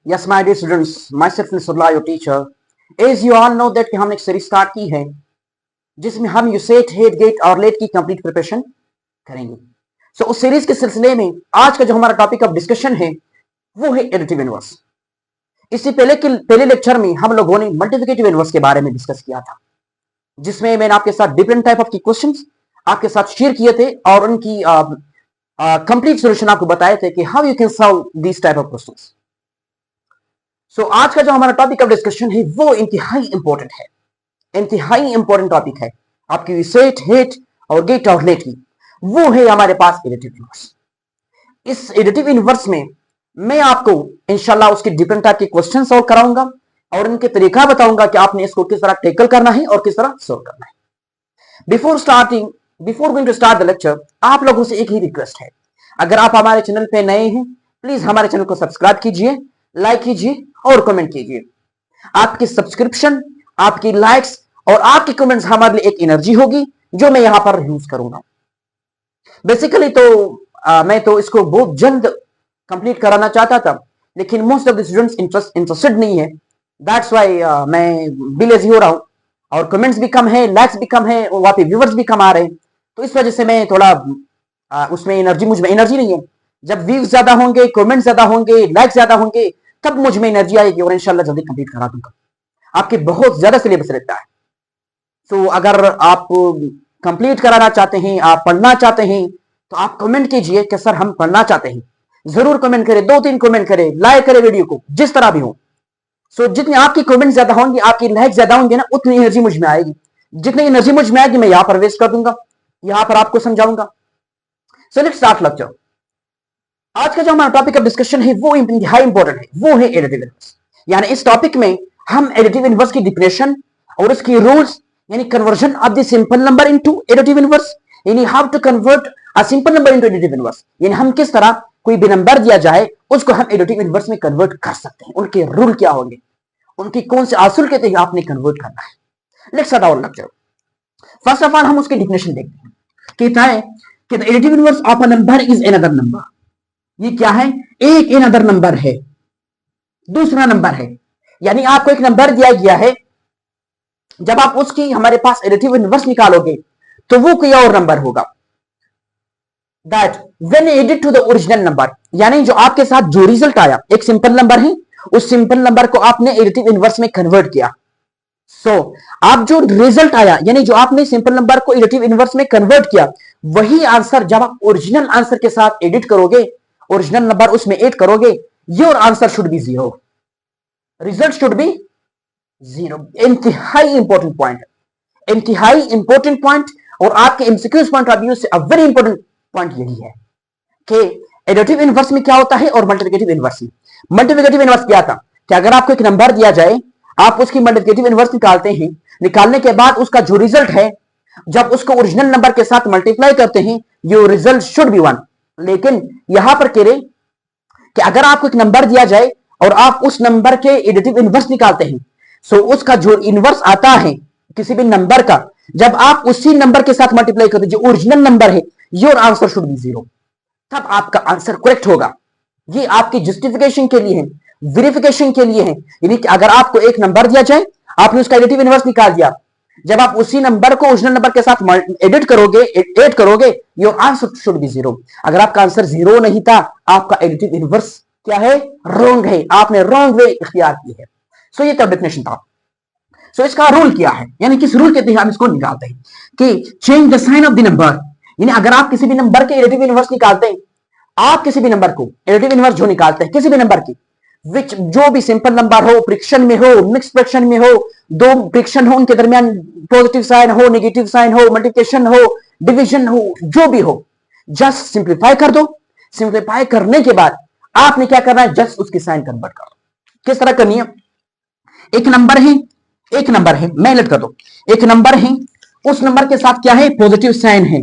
Yes, my dear students, myself Nisrullah, your teacher. As you all know that कि हमने एक series start की है जिसमें हम यूसेट हेट गेट और लेट की कंप्लीट प्रिपरेशन करेंगे। सो उस सीरीज के सिलसिले में आज का जो हमारा टॉपिक ऑफ डिस्कशन है वो है एडिटिव इनवर्स। इससे पहले लेक्चर में हम लोगों ने मल्टीप्लिकेटिव इनवर्स के बारे में डिस्कस किया था, जिसमें मैंने आपके साथ डिफरेंट टाइप ऑफ की क्वेश्चंस आपके साथ शेयर किए थे और उनकी कंप्लीट सॉल्यूशन आपको बताए थे कि how you can solve this type of questions. So आज का जो हमारा टॉपिक ऑफ डिस्कशन है वो इंतहाई इंपॉर्टेंट है, इंतहाई इंपॉर्टेंट टॉपिक है आपकी सेट हेट और गेट और लेट की। वो है हमारे पास एडिटिव इनवर्स। इस एडिटिव इनवर्स में मैं आपको इंशाल्लाह उसके डिफरेंट टाइप के क्वेश्चन सॉल्व कराऊंगा और उनके तरीका बताऊंगा कि आपने इसको किस तरह टैकल करना है और किस तरह सॉल्व करना है। Before going to start the lecture, आप लोगों से एक ही रिक्वेस्ट है, अगर आप हमारे चैनल पे नए हैं प्लीज हमारे चैनल को सब्सक्राइब कीजिए, लाइक कीजिए और कमेंट कीजिए। आपकी सब्सक्रिप्शन, आपकी लाइक्स और आपकी कमेंट्स हमारे लिए एक एनर्जी होगी जो मैं यहां पर यूज करूंगा। बेसिकली तो मैं तो इसको बहुत जल्द कंप्लीट कराना चाहता था, लेकिन most of the students interested नहीं है। दैट्स वाई मैं भी लेजी हो रहा हूं और कमेंट्स भी कम है, लाइक्स भी कम है और वहां पे व्यूवर्स भी कम आ रहे हैं। तो इस वजह से मैं थोड़ा उसमें मुझ में एनर्जी नहीं है। जब व्यूज ज्यादा होंगे, कमेंट्स ज्यादा होंगे, लाइक्स ज्यादा होंगे, तब मुझ में एनर्जी आएगी और इंशाल्लाह जल्दी कंप्लीट करा दूंगा। आपके बहुत ज्यादा सिलेबस रहता है, तो अगर आप कंप्लीट कराना चाहते हैं, आप पढ़ना चाहते हैं, तो आप कमेंट कीजिए कि सर हम पढ़ना चाहते हैं। जरूर कमेंट करें, 2-3 कमेंट करें, लाइक करें वीडियो को, जिस तरह भी हो। सो जितनी आपकी कमेंट ज्यादा होंगे, आपकी लाइक ज्यादा होंगे ना, उतनी एनर्जी मुझ में आएगी। जितनी एनर्जी मुझ में आएगी मैं यहां पर वेस्ट कर दूंगा, यहां पर आपको समझाऊंगा। So let's start lecture. आज का जो हमारा टॉपिक ऑफ डिस्कशन है वो इंतहाई इंपॉर्टेंट है, वो है एडिटिव इनवर्स। यानी इस टॉपिक में हम एडिटिव इनवर्स की डिफिनेशन और उसकी रूल्स, यानी conversion of the simple number into additive inverse, यानी how to convert a simple number into additive inverse, यानी हम किस तरह कोई भी नंबर दिया जाए उसको हम एडिटिव इनवर्स में कन्वर्ट कर सकते हैं। उनके रूल क्या होंगे, उनकी कौन से असूल के तहत आपने कन्वर्ट करना है। Let's start our lecture. First of all हम उसकी डिफिनेशन देखते हैं। कहता है कि the additive inverse of a number is another number. ये क्या है? एक अनदर नंबर है, दूसरा नंबर है। यानी आपको एक नंबर दिया गया है, जब आप उसकी हमारे पास एडिटिव इनवर्स निकालोगे तो वो कोई और नंबर होगा। That when added to the original number, यानी जो आपके साथ जो रिजल्ट आया, एक सिंपल नंबर है, उस सिंपल नंबर को आपने एडिटिव इनवर्स में कन्वर्ट किया। आप जो रिजल्ट आया, यानी जो आपने सिंपल नंबर को एडिटिव इनवर्स में कन्वर्ट किया, वही आंसर जब आप ओरिजिनल आंसर के साथ एडिट करोगे, ओरिजिनल नंबर उसमें ऐड करोगे, your answer should be 0, result should be 0। इंतहाई इंपॉर्टेंट पॉइंट है, इंतहाई इंपॉर्टेंट पॉइंट। और आपके एमसीक्यूज पॉइंट ऑफ व्यू से अ वेरी इंपॉर्टेंट पॉइंट यही है कि एडिटिव इनवर्स में क्या होता है और मल्टीप्लिकेटिव इनवर्स में। मल्टीप्लिकेटिव इनवर्स क्या था कि अगर आपको एक नंबर दिया जाए, आप उसकी मल्टीप्लिकेटिव इनवर्स निकालते हैं, निकालने के बाद उसका जो रिजल्ट है, जब उसको ओरिजिनल नंबर के साथ मल्टीप्लाई करते हैं, योर रिजल्ट शुड बी 1। लेकिन यहां पर कह रहे कि अगर आपको एक नंबर दिया जाए और आप उस नंबर के एडिटिव इनवर्स निकालते हैं, सो उसका जो इनवर्स आता है किसी भी नंबर का, जब आप उसी नंबर के साथ मल्टीप्लाई करते हैं जो ओरिजिनल नंबर है, योर आंसर शुड बी 0, तब आपका आंसर करेक्ट होगा। ये आपकी जस्टिफिकेशन के लिए है, वेरिफिकेशन के लिए है। यानी कि अगर आपको एक नंबर दिया जाए, आपने उसका एडिटिव इनवर्स निकाल दिया, जब आप उसी नंबर को ओरिजिनल नंबर के साथ एडिट करोगे, ऐड करोगे, योर आंसर शुड बी 0। अगर आपका आंसर 0 नहीं था, आपका एडिटिव इनवर्स क्या है? रॉन्ग है, आपने रॉन्ग वे इख्तियार की है। सो ये तब डेफिनेशन था। सो इसका रूल क्या है, यानी किस रूल के तहत हम इसको निकालते हैं कि change the sign of the number. यानी अगर आप किसी भी नंबर के एडिटिव इनवर्स निकालते हैं, आप किसी भी नंबर को एडिटिव इनवर्स जो निकालते हैं किसी भी नंबर की, विच जो भी सिंपल नंबर हो, फ्रैक्शन में हो, मिक्स फ्रैक्शन में हो, दो फ्रैक्शन हो, उनके दरमियान पॉजिटिव साइन हो, नेगेटिव साइन हो, मल्टीप्लिकेशन हो, डिवीजन हो, जो भी हो, जस्ट सिंप्लीफाई कर दो। सिंप्लीफाई करने के बाद आपने क्या करना है? जस्ट उसकी साइन कन्वर्ट करो। किस तरह करनी है? एक नंबर है, मैं लेट कर दो, एक नंबर है, उस नंबर के साथ क्या है? पॉजिटिव साइन है।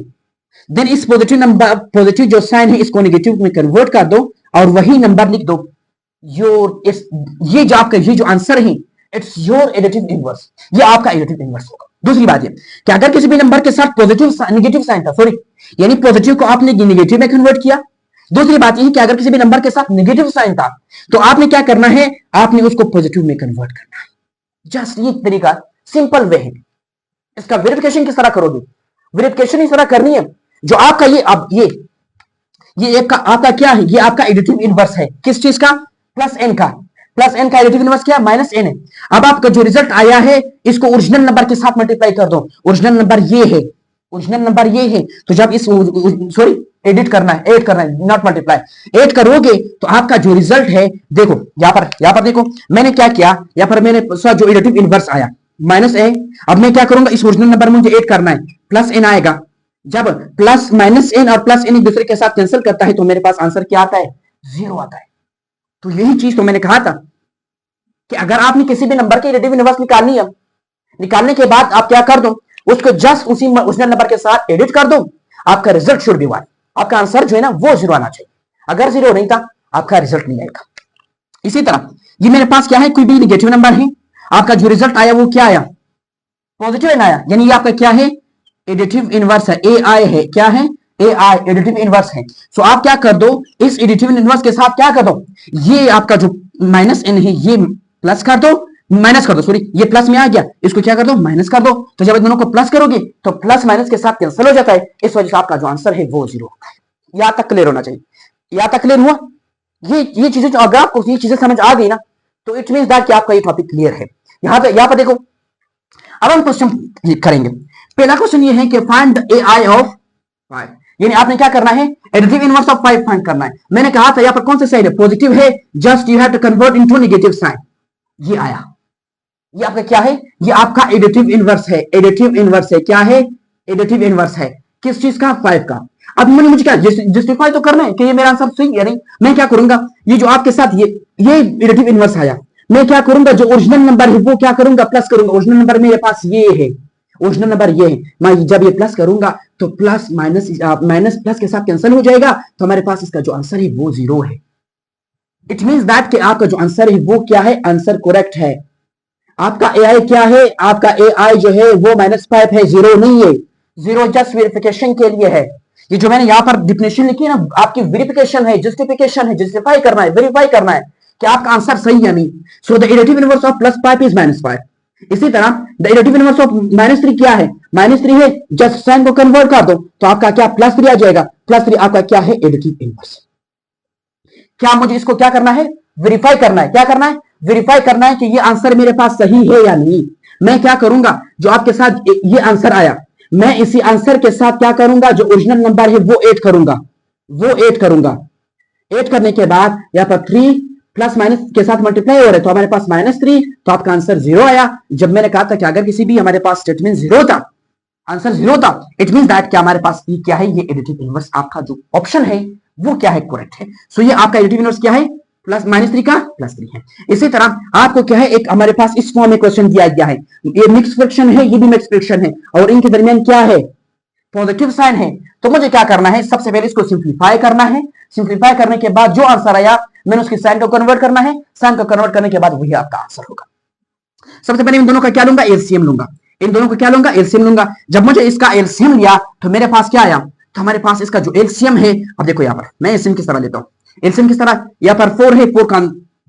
देन इस पॉजिटिव जो साइन है इसको नेगेटिव में कन्वर्ट कर दो और वही नंबर लिख दो। ये जो आपका ये जो आंसर है, इट्स योर एडिटिव इनवर्स, ये आपका एडिटिव इनवर्स होगा। दूसरी बात ये कि अगर किसी भी नंबर के साथ नेगेटिव साइन था, सॉरी, यानी पॉजिटिव को आपने नेगेटिव में कन्वर्ट किया, दूसरी बात यह है कि अगर किसी भी नंबर के साथ नेगेटिव साइन था तो आपने क्या करना है, आपने उसको पॉजिटिव में कन्वर्ट करना है। जस्ट ये तरीका सिंपल वे है। इसका वेरिफिकेशन किस तरह करोगे, वेरिफिकेशन इस तरह करनी है, जो आपका ये अब ये एक का आपका क्या है, ये आपका एडिटिव इनवर्स है किस चीज का, प्लस एन का। प्लस एन का एडिटिव इनवर्स क्या, माइनस एन है। अब आपका जो रिजल्ट आया है इसको ओरिजिनल नंबर के साथ मल्टीप्लाई कर दो। ओरिजिनल नंबर ये है, ओरिजिनल नंबर ये है। तो जब इस सॉरी एडिट करना है, ऐड करना है, नॉट मल्टीप्लाई, ऐड करोगे तो आपका जो रिजल्ट है, देखो यहां पर देखो मैंने क्या किया, यहां पर मैंने जो एडिटिव इनवर्स आया माइनस ए। अब मैं क्या करूंगा, इस ओरिजिनल नंबर में मुझे ऐड करना है, प्लस एन आएगा। जब प्लस माइनस एन और प्लस एन एक दूसरे के साथ कैंसिल करता है तो मेरे पास आंसर क्या आता है, 0 आता है। तो यही चीज तो मैंने कहा था कि अगर आपने किसी भी नंबर की एडिटिव इनवर्स निकालनी है, निकालने के बाद आप क्या कर दो, उसको जस्ट उसी ओरिजिनल नंबर के साथ एडिट कर दो, आपका रिजल्ट शुड बी 1, आपका आंसर जो है ना वो 0 आना चाहिए। अगर 0 नहीं था आपका रिजल्ट नहीं आएगा। इसी तरह ये मेरे पास क्या है, कोई भी नेगेटिव नंबर है, आपका जो रिजल्ट आया वो क्या आया, पॉजिटिव एन आया, यानी ये आपका क्या है, एडिटिव इनवर्स है, ए आई है, क्या है, ए आई एडिटिव इनवर्स है। सो आप क्या कर दो, इस एडिटिव इनवर्स के साथ क्या कर दो, ये आपका जो माइनस एन है ये प्लस कर दो, माइनस कर दो, सॉरी ये प्लस में आ गया, इसको क्या कर दो, माइनस कर दो। तो जब इन दोनों को प्लस करोगे तो प्लस माइनस के साथ कैंसिल हो जाता है, इस वजह से आपका जो आंसर है वो 0 होता है। यहां तक क्लियर होना चाहिए, यहां तक क्लियर हुआ। ये चीजें जो अगर आपको ये चीजें समझ आ गई ना तो इट मींस दैट कि आपका ये टॉपिक क्लियर है। यहां पर देखो, अब हम क्वेश्चन करेंगे। पहला क्वेश्चन ये है कि फाइंड ए आई ऑफ 5, यानी आपने क्या करना है, एडिटिव इनवर्स ऑफ 5 फाइंड करना है। मैंने कहा था यहां पर कौन सा साइड है, पॉजिटिव है, just you have to convert into negative sign. ये आया, ये आपका क्या है, ये आपका एडिटिव इनवर्स है, एडिटिव इनवर्स है, क्या है, एडिटिव इनवर्स है, किस चीज का, 5 का। अब मुझे क्या जस्टिफाई तो करना है कि ये मेरा आंसर सही है नहीं। मैं क्या करूंगा, ये जो आपके साथ ये एडिटिव इनवर्स आया, मैं क्या करूंगा, जो ओरिजिनल नंबर है वो क्या करूंगा, प्लस करूंगा। ओरिजिनल नंबर मेरे पास ये है, ओरिजिनल नंबर ये है, मैं जब ये प्लस करूंगा तो प्लस माइनस माइनस प्लस के साथ कैंसिल हो जाएगा, तो हमारे पास इसका जो आंसर है वो 0 है। इट मींस दैट कि आपका जो आंसर है वो क्या है, आंसर करेक्ट है। आपका ए आई क्या है, आपका ए आई जो है वो -5 है, 0 नहीं है। 0 जस्ट वेरिफिकेशन के लिए है। ये जो मैंने यहां पर डिफिनेशन लिखी है ना, आपकी वेरिफिकेशन है, जस्टिफिकेशन है, जस्टिफाई करना है, वेरीफाई करना है कि आपका आंसर सही है नहीं। So the additive inverse of +5 is -5। इसी तरह द एडिटिव इनवर्स ऑफ -3 क्या है, -3 है, जस्ट साइन को कन्वर्ट कर दो तो आपका क्या +3 आ जाएगा। +3 आपका क्या है, एडिटिव इनवर्स। क्या मुझे इसको क्या करना है, वेरीफाई करना है। क्या करना है, वेरीफाई करना है कि ये आंसर मेरे पास सही है या नहीं। मैं क्या करूंगा, जो आपके साथ ये आंसर आया, मैं इसी आंसर के साथ क्या करूंगा, जो ओरिजिनल नंबर है वो ऐड करूंगा, वो ऐड करूंगा। ऐड करने के बाद यहां पर 3 प्लस माइनस के साथ मल्टीप्लाई हो रहे तो हमारे पास -3, तो आपका आंसर 0 आया। जब मैंने कहा था कि अगर किसी भी हमारे पास स्टेटमेंट 0 था, आंसर 0 था, इट मींस दैट कि हमारे पास ये क्या है, ये एडिटिव इनवर्स आपका जो ऑप्शन है वो क्या है, करेक्ट है। सो ये आपका एडिटिव इनवर्स क्या है, -3 का +3 है। इसी तरह आपको क्या है, एक हमारे पास इस फॉर्म में क्वेश्चन दिया गया है, ये मिक्स फ्रैक्शन है, ये भी मिक्स फ्रैक्शन है, और इनके दरमियान क्या है, पॉजिटिव साइन है। तो मुझे क्या करना है, सबसे पहले इसको सिंप्लीफाई करना है। सिंप्लीफाई करने के बाद जो आंसर आया मैंने उसकी साइन को कन्वर्ट करना है। साइन को कन्वर्ट करने के बाद वही आपका आंसर होगा। सबसे पहले इन दोनों का क्या लूंगा, एलसीएम लूंगा। इन दोनों को क्या लूंगा, एलसीएम लूंगा। जब मुझे इसका एलसीएम लिया तो मेरे पास क्या आया, तो हमारे पास इसका जो एलसीएम है, अब देखो यहां पर मैं एलसीएम किस तरह लेता हूं, एलसीएम किस तरह, यहां पर 4 है, 4 का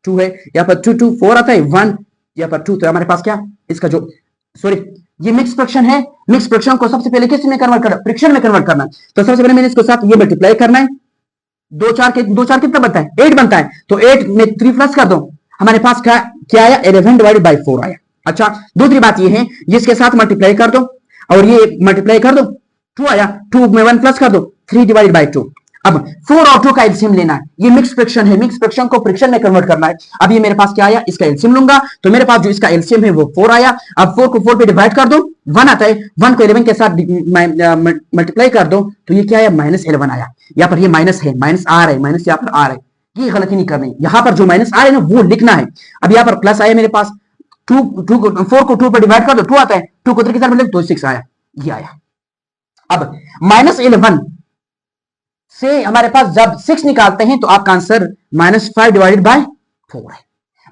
2 है, यहां पर 2 2 4 आता है, 1 यहां पर 2, तो हमारे पास क्या, इसका जो सॉरी ये मिक्स फ्रैक्शन है। मिक्स फ्रैक्शन को सबसे पहले किस में कन्वर्ट करना, फ्रैक्शन में कन्वर्ट करना है। तो सबसे पहले मैंने इसके साथ ये मल्टीप्लाई करना है, 2 4 कितना बनता है, 8 बनता है। तो 8 में 3 प्लस कर दो, हमारे पास क्या आया, 11 डिवाइडेड बाय 4 आया। अच्छा, दूसरी बात ये है, जिसके साथ मल्टीप्लाई कर दो और ये मल्टीप्लाई कर दो, 2 आया, 2 में 1 प्लस कर दो, 3 डिवाइडेड बाय 2। अब 4 और 2 का एलसीएम लेना है, ये मिक्स फ्रैक्शन है, मिक्स फ्रैक्शन को फ्रैक्शन में कन्वर्ट करना है। अब ये मेरे पास क्या आया, इसका एलसीएम लूंगा, तो मेरे पास जो इसका एलसीएम है वो 4 आया। अब 4 को 4 पे डिवाइड कर दो, 1 आता है, 1 को 11 के साथ मल्टीप्लाई कर दो तो ये क्या आया, -11 आया। यहाँ पर ये माइनस है, माइनस आ रहा है, माइनस यहाँ पर आ रहा है, ये गलती नहीं करनी। यहाँ पर जो माइनस आ रहा है ना वो लिखना है। अब यहाँ पर प्लस आया मेरे पास, 4 को 2 पर डिवाइड कर दो, 2 आता है, 2 को 3 के साथ मतलब तो 6 आया, ये आया। अब -11 से हमारे पास जब 6 निकालते हैं तो आपका आंसर -5 डिवाइडेड बाय 4 है,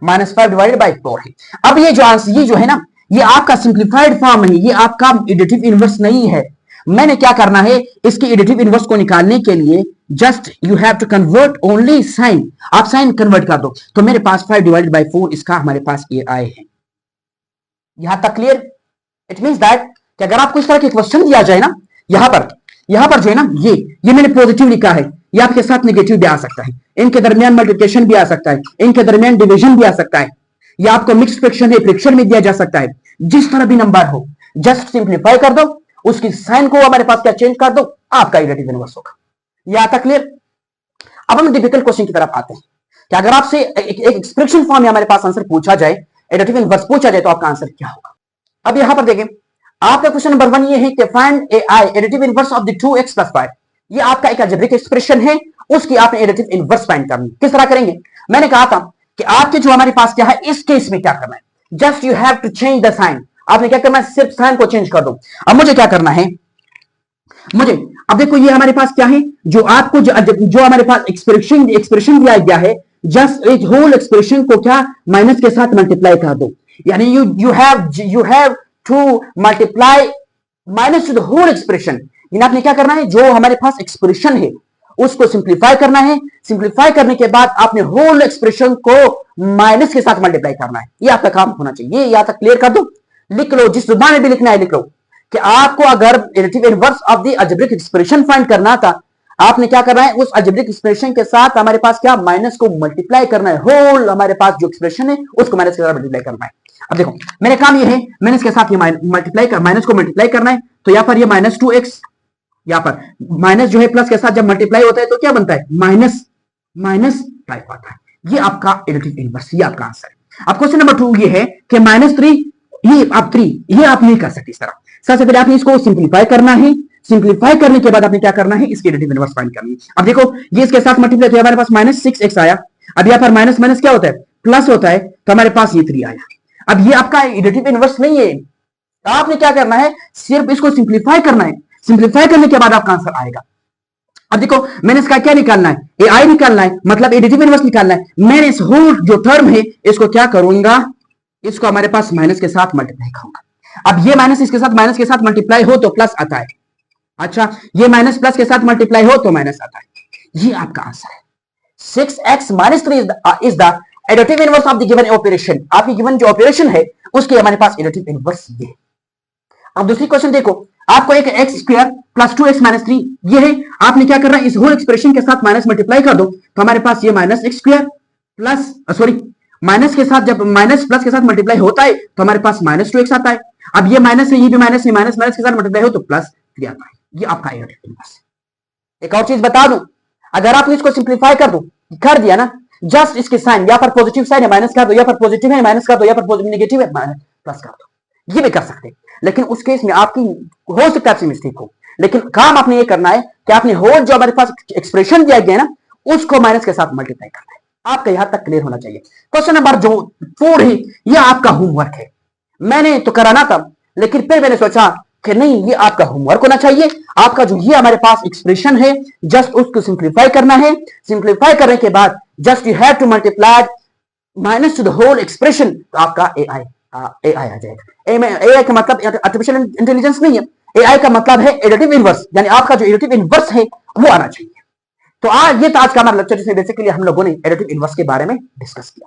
-5 डिवाइडेड बाय 4 है। अब ये जो आंसर, ये जो है ना, ये आपका सिंप्लीफाइड फॉर्म है, ये आपका एडिटिव इनवर्स नहीं है। मैंने क्या करना है, इसकी एडिटिव इनवर्स को निकालने के लिए just you have to convert only sign, आप साइन कन्वर्ट कर दो, तो मेरे पास 5 डिवाइडेड बाय 4 इसका हमारे पास ये आए हैं। यहां तक क्लियर? इट मींस दैट कि अगर आपको इस तरह के क्वेश्चन दिया जाए ना, यहां पर जो है ना, ये मैंने पॉजिटिव लिखा है, ये आपके साथ नेगेटिव भी आ सकता है, इनके दरमियान मल्टीप्लिकेशन भी आ सकता है, इनके दरमियान डिवीजन भी आ सकता है, या आपको मिक्स फ्रैक्शन है, फ्रैक्शन में दिया जा सकता है, जिस तरह भी नंबर हो जस्ट सिंप्लीफाई कर दो, उसकी साइन को हमारे पास क्या चेंज कर दो, आपका एडिटिव इनवर्स होगा। ये आता क्लियर? अब हम डिफिकल्ट क्वेश्चन की तरफ आते हैं कि अगर आपसे एक एक्सप्रेशन फॉर्म में हमारे पास आंसर पूछा जाए, एडिटिव इनवर्स पूछा जाए, तो आपका आंसर क्या होगा। अब यहां पर देखें, आपका क्वेश्चन नंबर 1 ये है कि find AI additive inverse of the 2x + 5। ये आपका एक अलजेब्रिक एक्सप्रेशन है, उसकी आपने एडिटिव इनवर्स फाइंड करनी। किस तरह करेंगे? मैंने कहा था कि आपके जो हमारे पास क्या है, इस केस में क्या करना है, just you have to change the sign. आपने क्या करना है, सिर्फ साइन को चेंज कर दो। अब मुझे क्या करना है, अब देखो ये हमारे पास क्या है, जो आपको जो हमारे पास एक्सप्रेशन दिया गया है, जस्ट इस होल एक्सप्रेशन को क्या माइनस के साथ मल्टीप्लाई कर दो, यानी you have to multiply minus to the whole expression. यानी आपने क्या करना है, जो हमारे पास एक्सप्रेशन है उसको सिंप्लीफाई करना है, सिंप्लीफाई करने के बाद आपने होल एक्सप्रेशन को माइनस के साथ मल्टीप्लाई करना है। ये आपका काम होना चाहिए। यहां तक क्लियर कर दो, लिख लो, जिस जुबान में भी लिखना है लिख लो कि आपको अगर additive inverse of the algebraic expression find करना था, आपने क्या करना है, उस अलजेब्रिक एक्सप्रेशन के साथ हमारे पास क्या माइनस को मल्टीप्लाई करना है, होल हमारे पास जो एक्सप्रेशन है उसको माइनस के साथ मल्टीप्लाई करना है। अब देखो मेरे काम ये है, मैंने इसके साथ ये माइनस को मल्टीप्लाई करना है, तो यहां पर ये -2x, यहां पर माइनस जो है प्लस के साथ जब मल्टीप्लाई होता है तो क्या बनता है, माइनस टाइप आता है। ये आपका एडिटिव इनवर्स, ये आपका आंसर है। अब क्वेश्चन नंबर 2 ये है कि -3, ये आप 3 ये आप नहीं कर सकते इस तरह। सबसे पहले आपने इसको सिंप्लीफाई करना है, सिंप्लीफाई करने के बाद आपने क्या करना है, इसकी एडिटिव इनवर्स फाइंड करनी है। अब देखो ये इसके साथ मल्टीप्लाई, तो हमारे पास -6x आया। अब यहां पर माइनस माइनस क्या होता है, प्लस होता है, तो हमारे पास ये 3 आया। अब ये आपका एडिटिव इनवर्स नहीं है, आपने क्या करना है, सिर्फ इसको सिंप्लीफाई करना है, सिंप्लीफाई करने के बाद आपका आंसर आएगा। अब देखो मैंने इसका क्या निकालना है, AI निकालना है, मतलब एडिटिव इनवर्स निकालना है। मैंने इस होल जो टर्म है इसको क्या करूंगा, इसको हमारे पास माइनस के साथ मल्टीप्लाई करूंगा। अब ये माइनस इसके साथ माइनस के साथ मल्टीप्लाई हो तो प्लस आता है, अच्छा ये माइनस प्लस के साथ मल्टीप्लाई हो तो माइनस आता है। ये आपका आंसर है। 6x - 3 is the additive inverse of the given operation. आपकी गिवन जो ऑपरेशन है उसके हमारे पास एडिटिव इनवर्स ये है। अब दूसरी क्वेश्चन देखो, आपको एक x² + 2x - 3 ये है, आपने क्या करना है, इस होल एक्सप्रेशन के साथ माइनस मल्टीप्लाई कर दो, तो हमारे पास ये -x² प्लस माइनस के साथ जब माइनस प्लस के साथ मल्टीप्लाई होता है तो हमारे पास -2x आता है। अब ये माइनस है, ये भी माइनस है, माइनस के साथ मल्टीप्लाई हो तो +3 आता है। ये आपका एडिटिव इनवर्स है। एक और चीज बता दूं, अगर आपने इसको सिंप्लीफाई कर दिया ना, जस्ट इसके साइन, यहां पर पॉजिटिव साइन है माइनस कर दो, यहां पर पॉजिटिव है माइनस कर दो, यहां पर नेगेटिव है प्लस कर दो, ये भी कर सकते हैं। लेकिन उस केस में आपकी हो सकता है मिस्टेक हो, लेकिन काम आपने ये करना है कि आपने होल जो हमारे पास एक्सप्रेशन दिया गया ना उसको माइनस के साथ मल्टीप्लाई करना है। आपका यहां तक क्लियर होना चाहिए। क्वेश्चन नंबर जो 4 है ये आपका होमवर्क है। मैंने तो कराना था लेकिन फिर मैंने सोचा कि नहीं, ये आपका होमवर्क होना चाहिए। आपका जो ये हमारे पास एक्सप्रेशन है जस्ट उसको सिंप्लीफाई करना है। सिंप्लीफाई करने के बाद just you have to multiply minus to the whole expression, तो आपका AI आ जाएगा। AI का मतलब आर्टिफिशियल इंटेलिजेंस नहीं है, AI का मतलब है एडिटिव इनवर्स, यानी आपका जो एडिटिव इनवर्स है वो आना चाहिए। तो आज ये था आज का हमारा लेक्चर, जिसमें बेसिकली हम लोगों ने एडिटिव इनवर्स के बारे में डिस्कस किया।